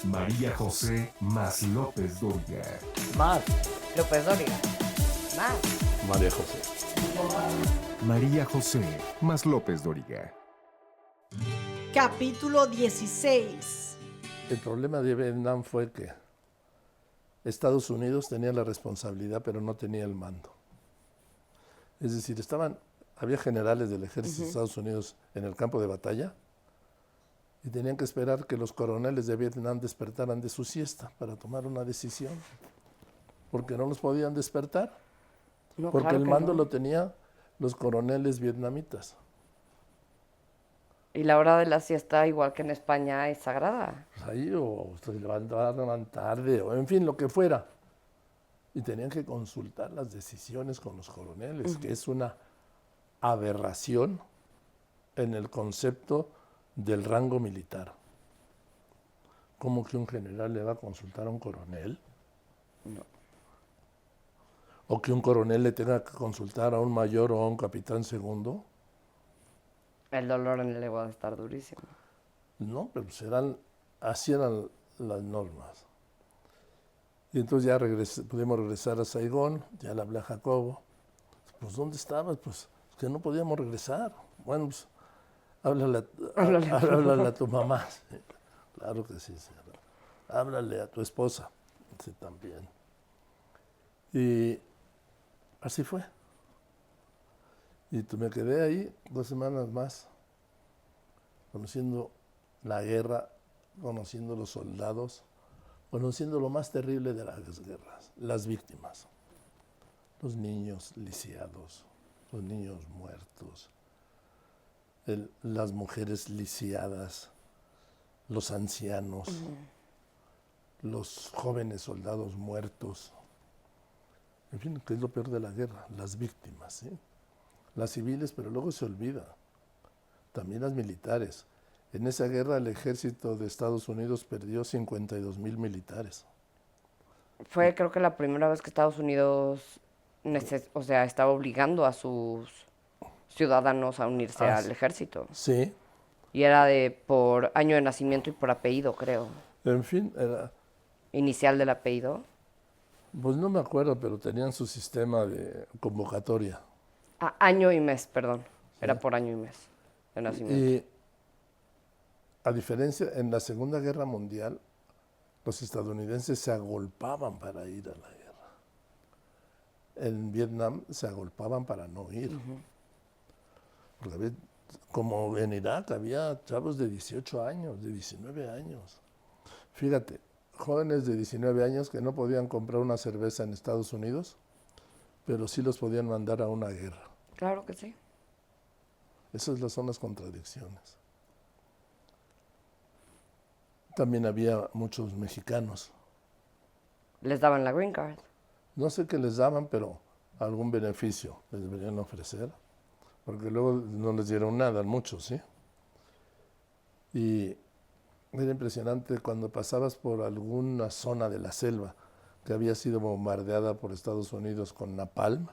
María José más López Dóriga. Más. López Dóriga. Más. María José. María José más López Dóriga. Capítulo 16. El problema de Vietnam fue que Estados Unidos tenía la responsabilidad, pero no tenía el mando. Es decir, había generales del ejército de Estados Unidos en el campo de batalla y tenían que esperar que los coroneles de Vietnam despertaran de su siesta para tomar una decisión, porque no los podían despertar, No, porque claro el que mando no. lo tenían los coroneles vietnamitas. Y la hora de la siesta, igual que en España, es sagrada. Pues ahí o se levantaban tarde, o en fin, lo que fuera. Y tenían que consultar las decisiones con los coroneles, que es una aberración en el concepto del rango militar. ¿Cómo que un general le va a consultar a un coronel? No. ¿O que un coronel le tenga que consultar a un mayor o a un capitán segundo? El dolor en el ego va a estar durísimo. No, pero pues así eran las normas. Y entonces ya pudimos regresar a Saigón, ya le hablé a Jacobo. Pues, ¿dónde estabas? Pues, que no podíamos regresar. Bueno, pues, háblale a tu mamá. Sí, claro que sí, señora. Háblale a tu esposa. Sí, también. Y así fue. Y me quedé ahí 2 semanas más, conociendo la guerra, conociendo los soldados, conociendo lo más terrible de las guerras, las víctimas, los niños lisiados, los niños muertos, las mujeres lisiadas, los ancianos, los jóvenes soldados muertos. En fin, ¿qué es lo peor de la guerra? Las víctimas, ¿sí? Las civiles, pero luego se olvida. También las militares. En esa guerra el ejército de Estados Unidos perdió 52,000 militares. Fue, creo que la primera vez que Estados Unidos, estaba obligando a sus ciudadanos a unirse al ejército. Sí. Y era por año de nacimiento y por apellido, creo. En fin, Inicial del apellido. pues no me acuerdo, pero tenían su sistema de convocatoria. Año y mes, perdón. Era por año y mes de nacimiento. Y a diferencia, en la Segunda Guerra Mundial, los estadounidenses se agolpaban para ir a la guerra. En Vietnam se agolpaban para no ir. Porque como en Irak había chavos de 18 años, de 19 años. Fíjate, jóvenes de 19 años que no podían comprar una cerveza en Estados Unidos, pero sí los podían mandar a una guerra. Claro que sí. Esas son las contradicciones. También había muchos mexicanos. Les daban la green card. No sé qué les daban, pero algún beneficio les deberían ofrecer, porque luego no les dieron nada a muchos, ¿sí? Y era impresionante cuando pasabas por alguna zona de la selva que había sido bombardeada por Estados Unidos con napalm,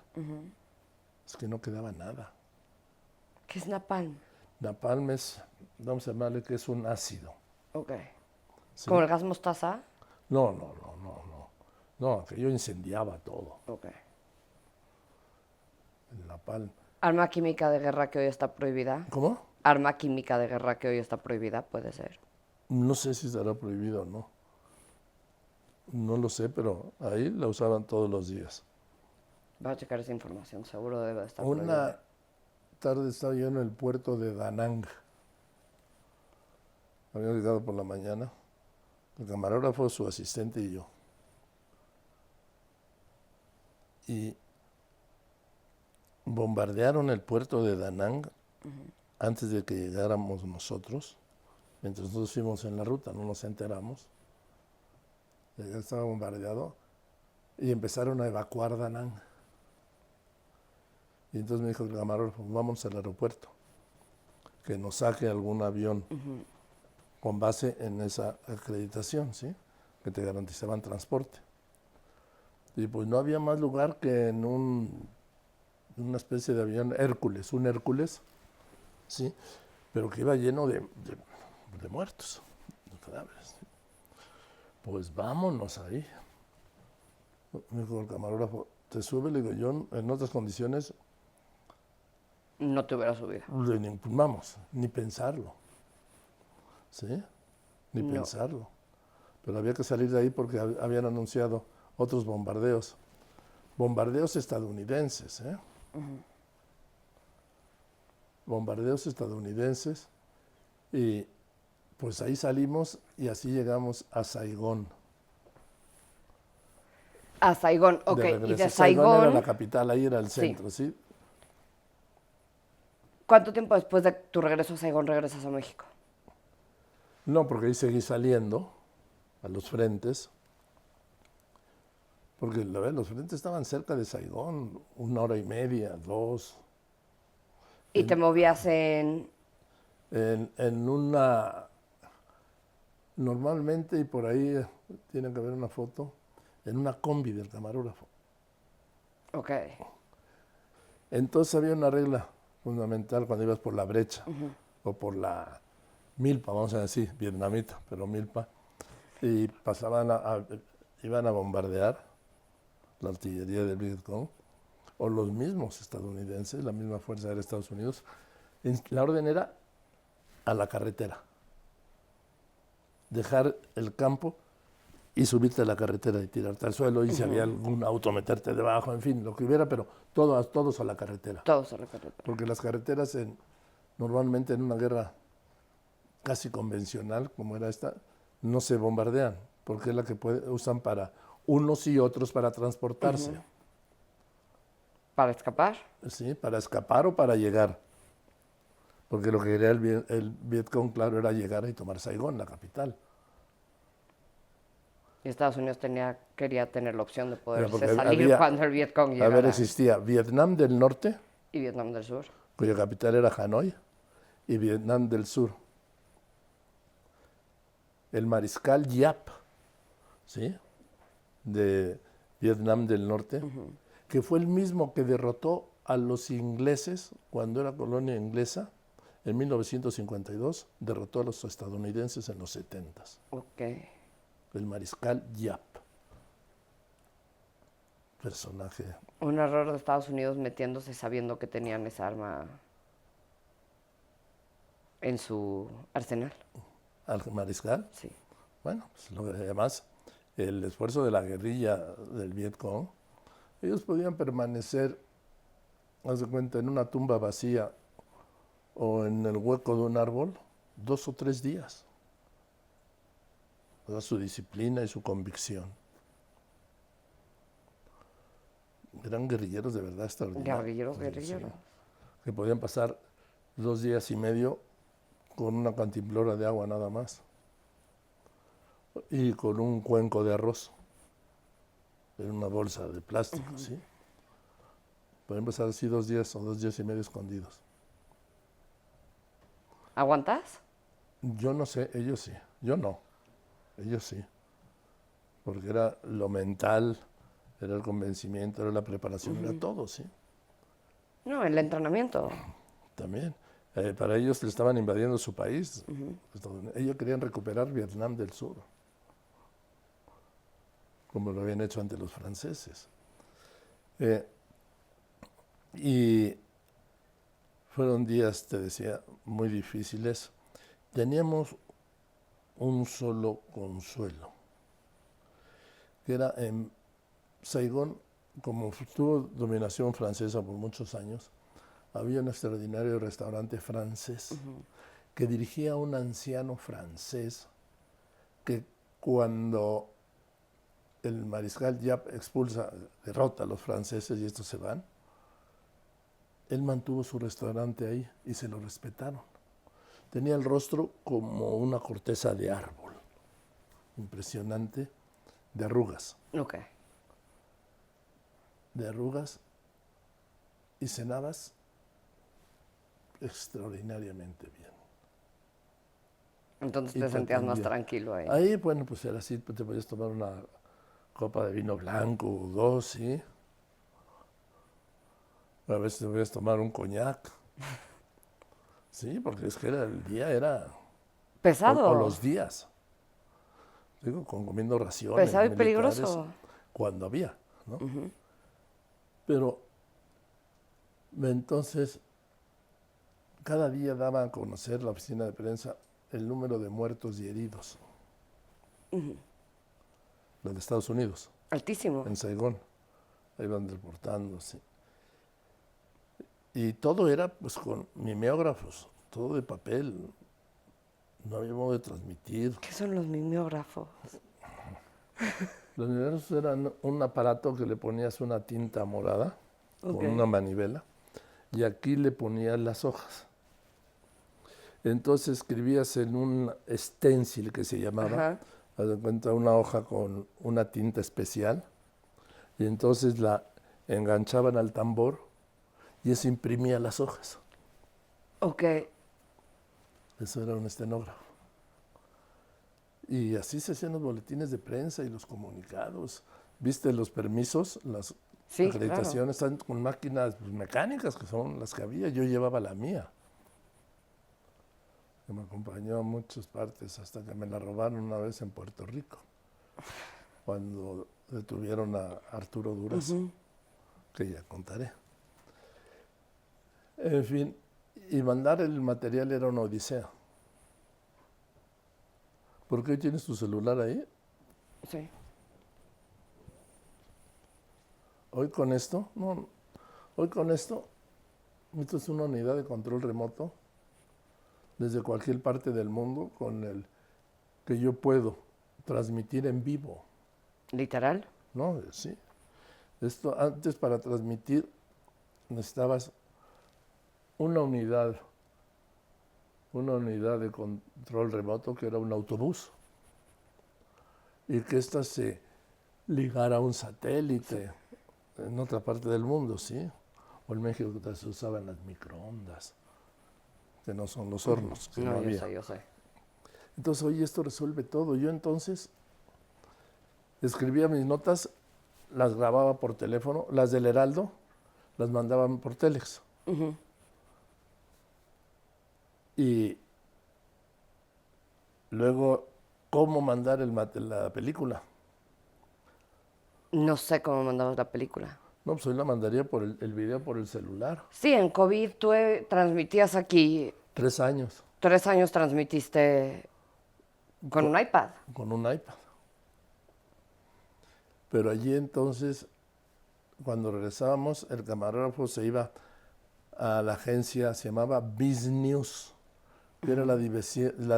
es que no quedaba nada. ¿Qué es napalm? Napalm es, vamos a llamarle que es un ácido. Ok. ¿Sí? ¿Como el gas mostaza? No. No, aquello incendiaba todo. Ok. El napalm. ¿Arma química de guerra que hoy está prohibida? ¿Cómo? ¿Arma química de guerra que hoy está prohibida? Puede ser. No sé si estará prohibido o no. No lo sé, pero ahí la usaban todos los días. Voy a checar esa información, seguro debe de estar Una prohibida. tarde estaba yo en el puerto de Da Nang. Había llegado por la mañana. El camarógrafo, su asistente y yo. Y bombardearon el puerto de Da Nang antes de que llegáramos nosotros. Mientras nosotros fuimos en la ruta, no nos enteramos. Ya estaba bombardeado y empezaron a evacuar Da Nang. Y entonces me dijo el camarógrafo, vamos al aeropuerto, que nos saque algún avión con base en esa acreditación, ¿sí? Que te garantizaban transporte. Y pues no había más lugar que en una especie de avión Hércules, un Hércules, ¿sí? Pero que iba lleno de muertos, de cadáveres. Pues vámonos ahí. Me dijo el camarógrafo, ¿te sube? Le digo, yo en otras condiciones, No te hubiera subido. vamos, ni pensarlo. ¿Sí? Ni No. pensarlo. Pero había que salir de ahí porque habían anunciado otros bombardeos. Bombardeos estadounidenses, ¿eh? Bombardeos estadounidenses. Y pues ahí salimos y así llegamos a Saigón. A Saigón, ok. De Y regreso. de Saigón era Saigón, la capital, ahí era el Sí. centro, ¿sí? ¿cuánto tiempo después de tu regreso a Saigón regresas a México? No, porque ahí seguí saliendo a los frentes. Porque los frentes estaban cerca de Saigón, 1 hora y media, 2. Y te movías en... En una, normalmente, y por ahí tiene que haber una foto, en una combi del camarógrafo. Ok. Entonces había una regla fundamental cuando ibas por la brecha o por la milpa, vamos a decir, vietnamita, pero milpa, y pasaban iban a bombardear la artillería del Vietcong, o los mismos estadounidenses, la misma fuerza de Estados Unidos. La orden era a la carretera, dejar el campo y subirte a la carretera y tirarte al suelo, y si había algún auto, meterte debajo, en fin, lo que hubiera, pero todos a la carretera. Todos se recuerdan. Porque las carreteras, normalmente en una guerra casi convencional, como era esta, no se bombardean, porque es la que usan para unos y otros para transportarse, ¿Para escapar? ¿sí? Para escapar o para llegar. Porque lo que quería el Vietcong, claro, era llegar y tomar Saigón, la capital. Y Estados Unidos quería tener la opción de Mira, poderse porque salir cuando el Vietcong A llegara. ver, existía Vietnam del Norte, Y Vietnam del Sur. cuya capital era Hanoi, y Vietnam del Sur. El mariscal Yap, ¿sí? De Vietnam del Norte, que fue el mismo que derrotó a los ingleses cuando era colonia inglesa, en 1952, derrotó a los estadounidenses en los 70. Ok. El mariscal Yap. Personaje. Un error de Estados Unidos metiéndose sabiendo que tenían esa arma en su arsenal. Al mariscal. Sí. Bueno, pues además, el esfuerzo de la guerrilla del Vietcong, ellos podían permanecer, haz de cuenta, en una tumba vacía o en el hueco de un árbol 2 o 3 días. O sea, su disciplina y su convicción. Eran guerrilleros de verdad extraordinarios. Guerrilleros. Que podían pasar 2 días y medio con una cantimplora de agua nada más y con un cuenco de arroz en una bolsa de plástico, ¿sí? Podían pasar así 2 días o 2 días y medio escondidos. ¿Aguantas? Yo no sé, ellos sí, yo no, ellos sí, porque era lo mental, era el convencimiento, era la preparación, era todo, ¿sí? No, el entrenamiento. También. Para ellos le estaban invadiendo su país. Ellos querían recuperar Vietnam del Sur, como lo habían hecho ante los franceses. Y fueron días, te decía, muy difíciles. Teníamos un solo consuelo, que era en Saigón, como tuvo dominación francesa por muchos años, había un extraordinario restaurante francés que dirigía un anciano francés que cuando el mariscal Yap derrota a los franceses y estos se van, él mantuvo su restaurante ahí y se lo respetaron. Tenía el rostro como una corteza de árbol, impresionante, de arrugas. Ok. De arrugas, y cenabas extraordinariamente bien. Entonces Y te sentías más atendía. tranquilo ahí. Ahí, bueno, pues era así, te podías tomar una copa de vino blanco o 2, ¿sí? A veces te podías tomar un coñac. Sí, porque es que el día era... Pesado. O los días. digo, comiendo raciones Pesado y militares, peligroso. cuando había, ¿no? Pero entonces, cada día daba a conocer la oficina de prensa el número de muertos y heridos. Los de Estados Unidos, Altísimo. en Saigón. Ahí van reportándose. Y todo era pues con mimeógrafos, todo de papel. No había modo de transmitir. ¿Qué son los mimeógrafos? Los mimeógrafos eran un aparato que le ponías una tinta morada Ok. con una manivela y aquí le ponías las hojas. Entonces escribías en un stencil que se llamaba, Ajá. haz de cuenta una hoja con una tinta especial y entonces la enganchaban al tambor y eso imprimía las hojas. Ok. Eso era un estenógrafo. Y así se hacían los boletines de prensa y los comunicados. ¿Viste los permisos? Las Sí, acreditaciones están con máquinas pues, mecánicas, que son las que había. Yo llevaba la mía, que me acompañó a muchas partes hasta que me la robaron una vez en Puerto Rico, cuando detuvieron a Arturo Duras, que ya contaré. En fin, y mandar el material era una odisea. ¿Por qué tienes tu celular ahí? Sí. Hoy con esto, no, hoy con esto es una unidad de control remoto desde cualquier parte del mundo con el que yo puedo transmitir en vivo, ¿Literal? ¿no? Sí. Esto antes para transmitir necesitabas una unidad de control remoto que era un autobús y que ésta se ligara a un satélite en otra parte del mundo, ¿sí? O en México que se usaban las microondas, que no son los hornos, que no No, había. yo sé. Entonces, oye, esto resuelve todo. Yo entonces escribía mis notas, las grababa por teléfono, las del Heraldo las mandaban por Telex. Y luego, ¿cómo mandar la película? No sé cómo mandabas la película. No, pues hoy la mandaría por el video por el celular. Sí, en COVID tú transmitías aquí, 3 años 3 años transmitiste con un iPad. con un iPad. Pero allí entonces, cuando regresábamos, el camarógrafo se iba a la agencia, se llamaba Biz News, que era la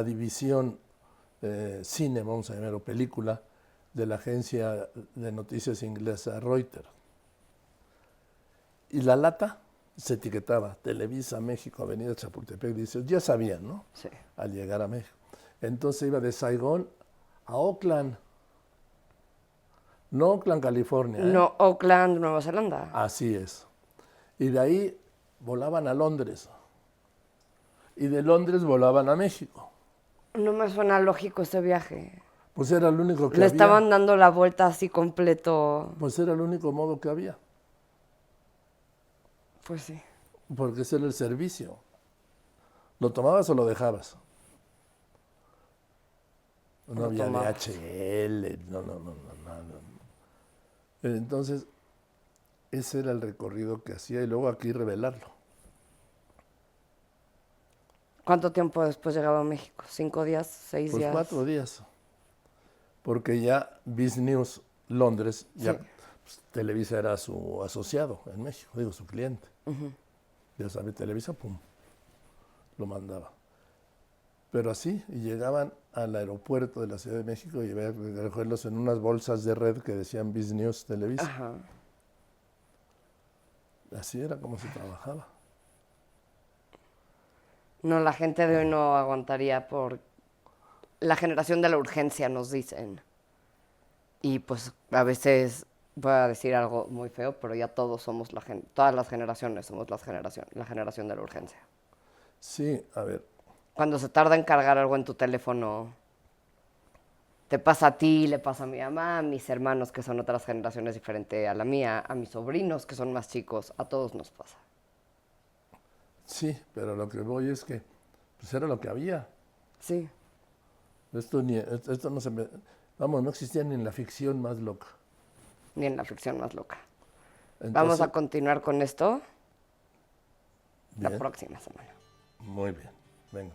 división cine, vamos a llamar, o película, de la agencia de noticias inglesa Reuters. Y la lata se etiquetaba Televisa, México, Avenida Chapultepec, dice, ya sabían, ¿no? Sí. Al llegar a México. Entonces iba de Saigón a Oakland. No Oakland, California. No, Auckland, Nueva Zelanda. Así es. Y de ahí volaban a Londres. Y de Londres volaban a México. No me suena lógico ese viaje. Pues era el único que Le había. estaban dando la vuelta así completo. Pues era el único modo que había. Pues sí. Porque ese era el servicio. ¿Lo tomabas o lo dejabas? No Lo había tomabas. DHL, no, nada. Entonces, ese era el recorrido que hacía y luego aquí revelarlo. ¿Cuánto tiempo después llegaba a México? ¿5 días? ¿6 Pues días? 4 días. Porque ya Biz News Londres, ya Sí. pues, Televisa era su asociado en México, digo, su cliente. Ya sabe, Televisa, pum, lo mandaba. Pero así, y llegaban al aeropuerto de la Ciudad de México y había que recogerlos en unas bolsas de red que decían Biz News Televisa. Ajá. Así era como se trabajaba. No, la gente de hoy no aguantaría por la generación de la urgencia, nos dicen. Y pues a veces voy a decir algo muy feo, pero ya todos somos todas las generaciones somos la generación de la urgencia. Sí, a ver, Cuando se tarda en cargar algo en tu teléfono, te pasa a ti, le pasa a mi mamá, a mis hermanos que son otras generaciones diferentes a la mía, a mis sobrinos que son más chicos, a todos nos pasa. sí, pero lo que voy es que pues era lo que había. Sí. Esto no se me... Vamos, no existía ni en la ficción más loca. Ni en la ficción más loca. Entonces, Vamos a continuar con esto la bien, próxima semana. muy bien, venga.